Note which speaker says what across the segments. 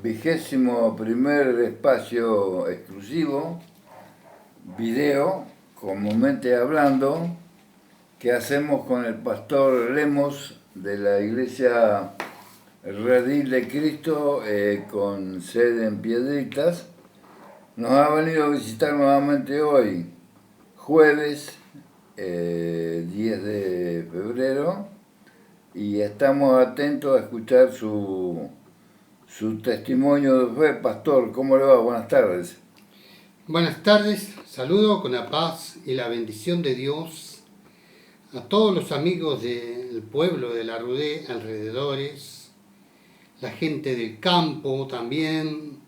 Speaker 1: 21º espacio exclusivo, video, comúnmente hablando, que hacemos con el pastor Lemos de la iglesia Redil de Cristo, con sede en Piedritas. Nos ha venido a visitar nuevamente hoy, jueves 10 de febrero, y estamos atentos a escuchar su testimonio de fe. Pastor, ¿cómo le va? Buenas tardes.
Speaker 2: Buenas tardes, saludo con la paz y la bendición de Dios a todos los amigos del pueblo de la Rudé, alrededores, la gente del campo también.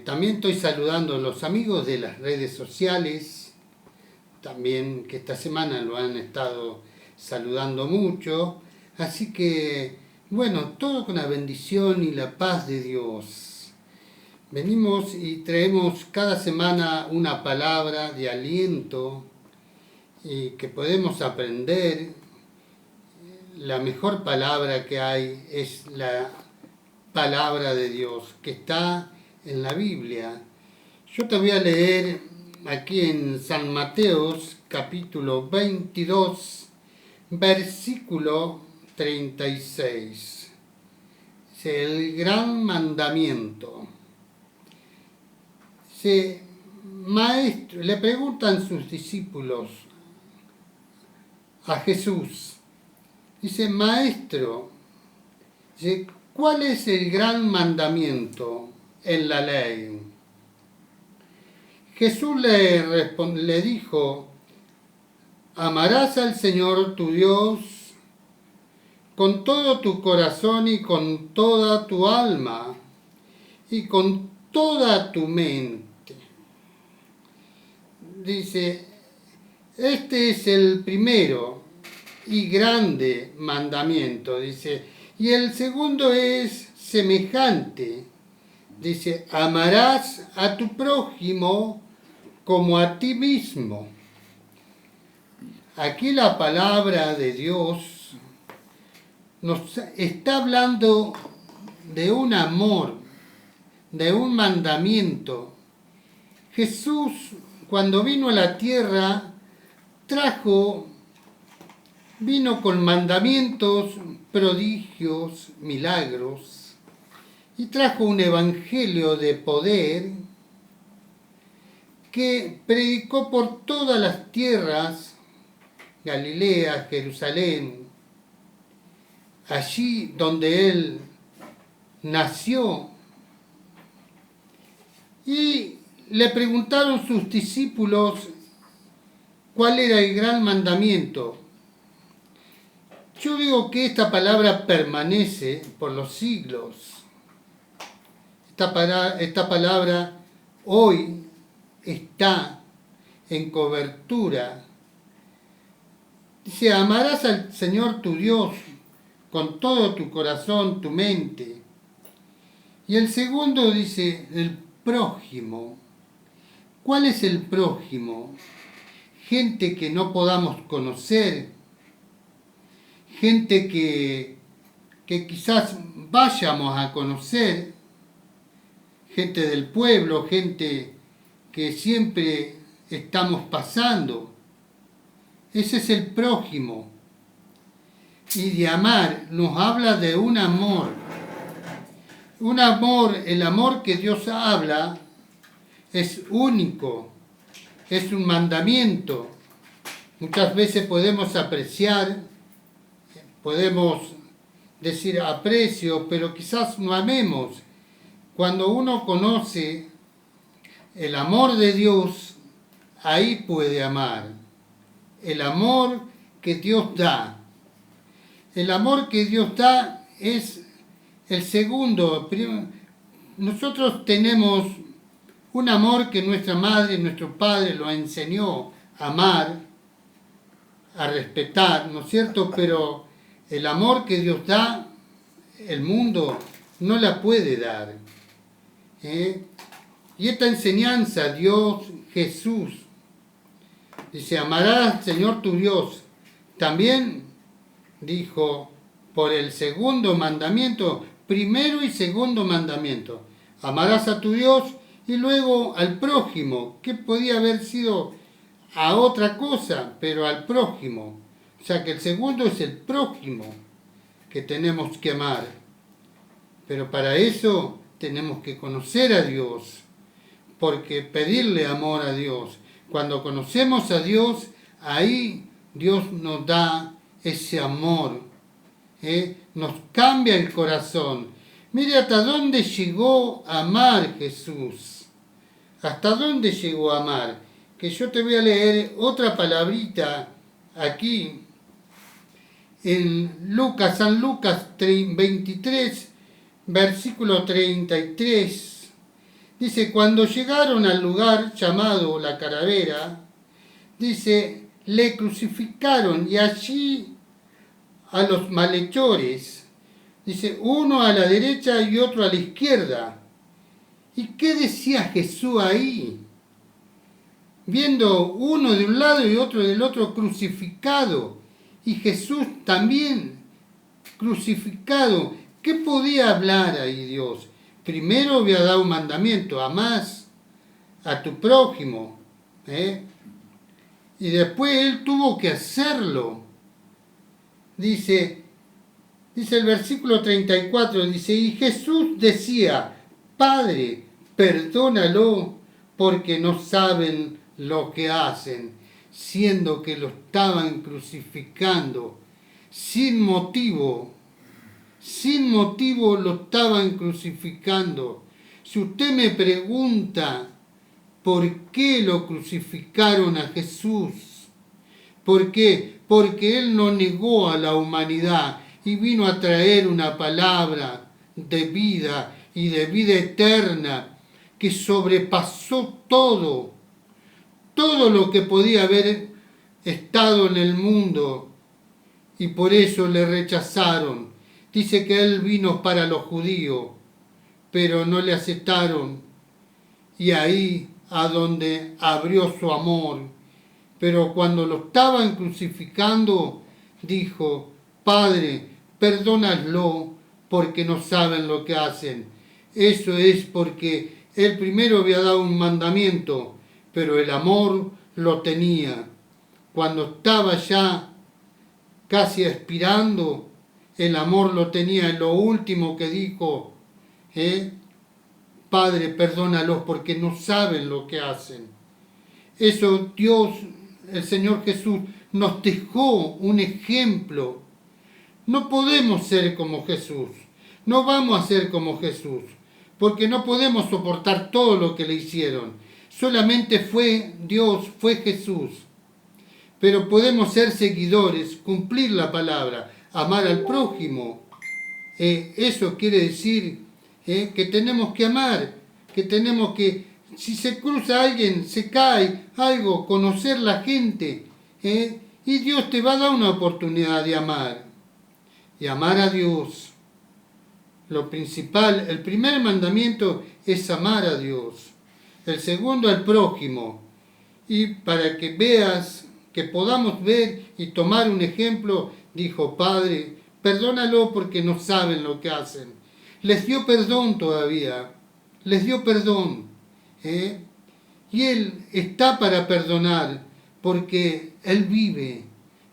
Speaker 2: También estoy saludando a los amigos de las redes sociales, también que esta semana lo han estado saludando mucho. Así que, bueno, todo con la bendición y la paz de Dios. Venimos y traemos cada semana una palabra de aliento y que podemos aprender. La mejor palabra que hay es la palabra de Dios que está en la Biblia. Yo te voy a leer aquí en San Mateos capítulo 22, versículo 36. Es el gran mandamiento. Maestro, le preguntan sus discípulos a Jesús. Dice, Maestro, ¿cuál es el gran mandamiento en la ley? Jesús le dijo, amarás al Señor tu Dios con todo tu corazón y con toda tu alma y con toda tu mente. Dice, este es el primero y grande mandamiento, dice, y el segundo es semejante. Dice, amarás a tu prójimo como a ti mismo. Aquí la palabra de Dios nos está hablando de un amor, de un mandamiento. Jesús, cuando vino a la tierra, vino con mandamientos, prodigios, milagros, y trajo un evangelio de poder que predicó por todas las tierras, Galilea, Jerusalén, allí donde él nació. Y le preguntaron sus discípulos cuál era el gran mandamiento. Yo digo que esta palabra permanece por los siglos. Esta palabra hoy está en cobertura. Dice, amarás al Señor tu Dios con todo tu corazón, tu mente. Y el segundo dice, el prójimo. ¿Cuál es el prójimo? Gente que no podamos conocer, gente que quizás vayamos a conocer, gente del pueblo, gente que siempre estamos pasando. Ese es el prójimo. Y de amar nos habla de un amor. Un amor, el amor que Dios habla es único, es un mandamiento. Muchas veces podemos apreciar, podemos decir aprecio, pero quizás no amemos. Cuando uno conoce el amor de Dios, ahí puede amar. El amor que Dios da. El amor que Dios da es el segundo. Nosotros tenemos un amor que nuestra madre, nuestro padre lo enseñó a amar, a respetar, ¿no es cierto? Pero el amor que Dios da, el mundo no la puede dar. Y esta enseñanza, Dios, Jesús, dice, amarás al Señor tu Dios. También dijo, por el segundo mandamiento, primero y segundo mandamiento. Amarás a tu Dios y luego al prójimo, que podía haber sido a otra cosa, pero al prójimo. O sea que el segundo es el prójimo que tenemos que amar. Pero para eso tenemos que conocer a Dios, porque pedirle amor a Dios. Cuando conocemos a Dios, ahí Dios nos da ese amor, nos cambia el corazón. Mire hasta dónde llegó a amar Jesús. Hasta dónde llegó a amar. Que yo te voy a leer otra palabrita aquí en San Lucas 23, versículo 33. Dice, cuando llegaron al lugar llamado la Calavera, dice, le crucificaron y allí a los malhechores, dice, uno a la derecha y otro a la izquierda. ¿Y qué decía Jesús ahí? Viendo uno de un lado y otro del otro crucificado, y Jesús también crucificado. ¿Qué podía hablar ahí Dios? Primero había dado un mandamiento, amás a tu prójimo, y después él tuvo que hacerlo. Dice el versículo 34, dice, y Jesús decía, Padre, perdónalo, porque no saben lo que hacen, siendo que lo estaban crucificando sin motivo lo estaban crucificando. Si usted me pregunta por qué lo crucificaron a Jesús, ¿por qué? Porque Él no negó a la humanidad y vino a traer una palabra de vida y de vida eterna que sobrepasó todo lo que podía haber estado en el mundo, y por eso le rechazaron. Dice que Él vino para los judíos, pero no le aceptaron, y ahí a donde abrió su amor. Pero cuando lo estaban crucificando, dijo, Padre, perdónalo, porque no saben lo que hacen. Eso es porque Él primero había dado un mandamiento, pero el amor lo tenía. Cuando estaba ya casi expirando, el amor lo tenía. En lo último que dijo, Padre, perdónalos porque no saben lo que hacen. Eso Dios, el Señor Jesús, nos dejó un ejemplo. No podemos ser como Jesús. No vamos a ser como Jesús, porque no podemos soportar todo lo que le hicieron. Solamente fue Dios, fue Jesús. Pero podemos ser seguidores, cumplir la palabra, amar al prójimo. Eso quiere decir que tenemos que amar, que tenemos que, si se cruza alguien, se cae algo, conocer la gente. Y Dios te va a dar una oportunidad de amar. Y amar a Dios. Lo principal, el primer mandamiento es amar a Dios. El segundo al prójimo. Y para que veas, que podamos ver y tomar un ejemplo, dijo, Padre, perdónalo porque no saben lo que hacen. Les dio perdón todavía, les dio perdón. Y Él está para perdonar porque Él vive,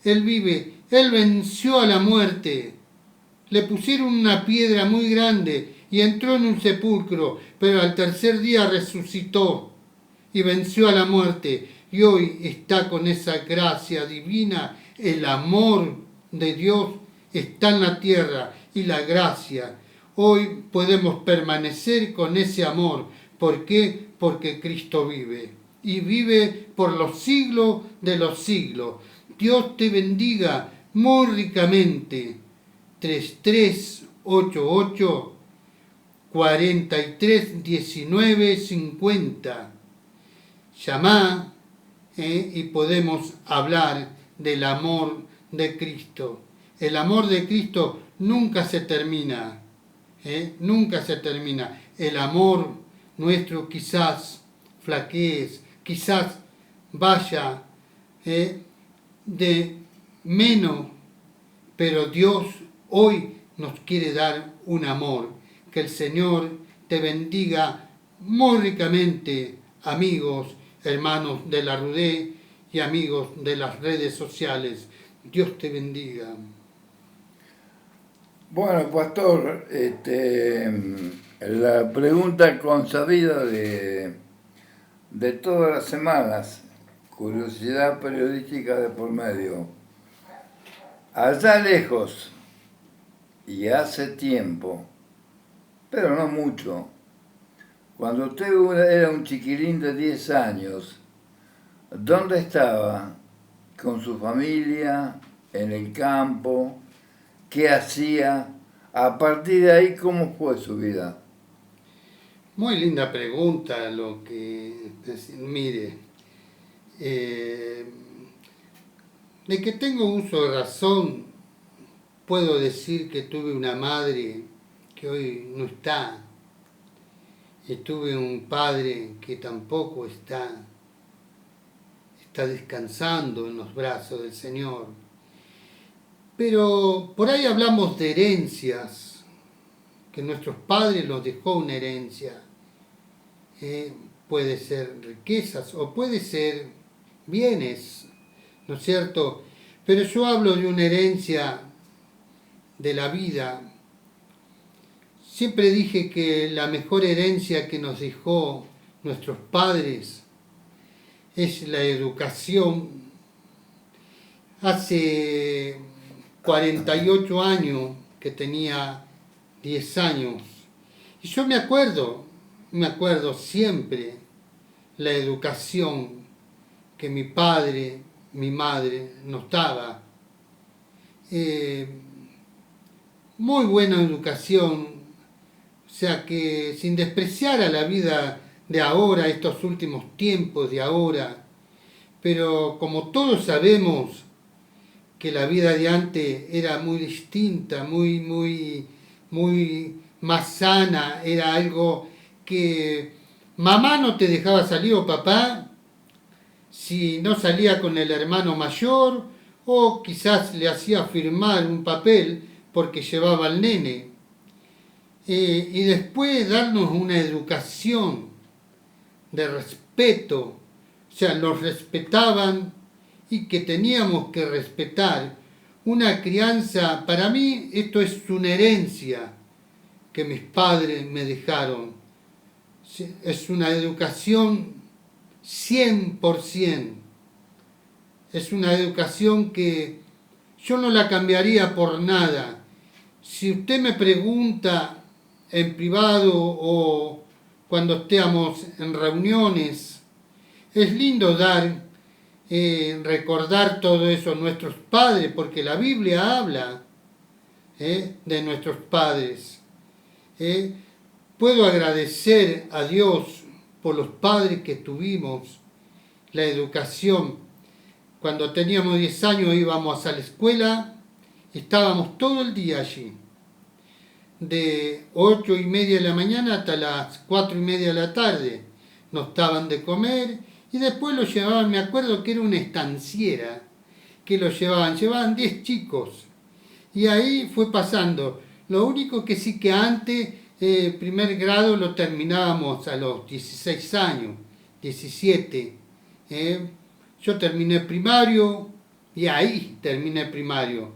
Speaker 2: Él venció a la muerte. Le pusieron una piedra muy grande y entró en un sepulcro, pero al tercer día resucitó y venció a la muerte. Y hoy está con esa gracia divina, el amor de Dios está en la tierra y la gracia. Hoy podemos permanecer con ese amor. ¿Por qué? Porque Cristo vive y vive por los siglos de los siglos. Dios te bendiga muy ricamente. 3388 43 19 50. Llamá y podemos hablar del amor de Cristo. El amor de Cristo nunca se termina. Nunca se termina. El amor nuestro quizás flaquee, quizás vaya de menos, pero Dios hoy nos quiere dar un amor. Que el Señor te bendiga muy ricamente, amigos, hermanos de la RUDE y amigos de las redes sociales. Dios te bendiga.
Speaker 1: Bueno, pastor, la pregunta consabida de todas las semanas, curiosidad periodística de por medio. Allá lejos, y hace tiempo, pero no mucho, cuando usted era un chiquilín de 10 años, ¿dónde estaba? ¿Con su familia? ¿En el campo? ¿Qué hacía? A partir de ahí, ¿cómo fue su vida?
Speaker 2: Muy linda pregunta lo que... Mire, de que tengo uso de razón, puedo decir que tuve una madre que hoy no está, y tuve un padre que tampoco está descansando en los brazos del Señor. Pero por ahí hablamos de herencias, que nuestros padres nos dejó una herencia. Puede ser riquezas o puede ser bienes, ¿no es cierto? Pero yo hablo de una herencia de la vida. Siempre dije que la mejor herencia que nos dejó nuestros padres es la educación. Hace 48 años que tenía 10 años. Y yo me acuerdo siempre la educación que mi padre, mi madre nos daba. Muy buena educación, o sea que sin despreciar a la vida de ahora, estos últimos tiempos de ahora, pero como todos sabemos que la vida de antes era muy distinta, muy más sana, era algo que mamá no te dejaba salir o papá si no salía con el hermano mayor o quizás le hacía firmar un papel porque llevaba al nene. Y después darnos una educación de respeto, o sea, nos respetaban y que teníamos que respetar. Una crianza, para mí esto es una herencia que mis padres me dejaron. Es una educación 100%. Es una educación que yo no la cambiaría por nada. Si usted me pregunta en privado o cuando estemos en reuniones, es lindo recordar todo eso a nuestros padres, porque la Biblia habla de nuestros padres. Puedo agradecer a Dios por los padres que tuvimos, la educación. Cuando teníamos 10 años íbamos a la escuela, estábamos todo el día allí, de 8:30 de la mañana hasta las 4:30 de la tarde. Nos daban de comer y después lo llevaban, me acuerdo que era una estanciera, que lo llevaban 10 chicos. Y ahí fue pasando. Lo único que sí que antes, primer grado lo terminábamos a los 16 años, 17. Yo terminé primario y ahí terminé primario.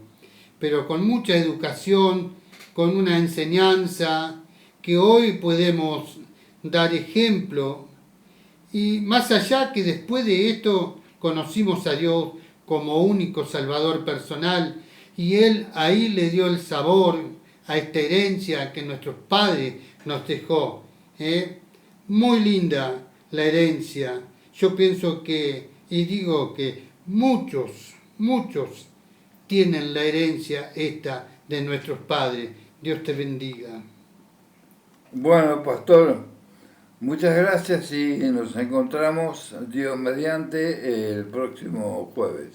Speaker 2: Pero con mucha educación, con una enseñanza que hoy podemos dar ejemplo. Y más allá que después de esto conocimos a Dios como único Salvador personal y Él ahí le dio el sabor a esta herencia que nuestros padres nos dejó. Muy linda la herencia. Yo pienso que, y digo que muchos tienen la herencia esta de nuestros padres. Dios te bendiga.
Speaker 1: Bueno, pastor, muchas gracias y nos encontramos, Dios mediante, el próximo jueves.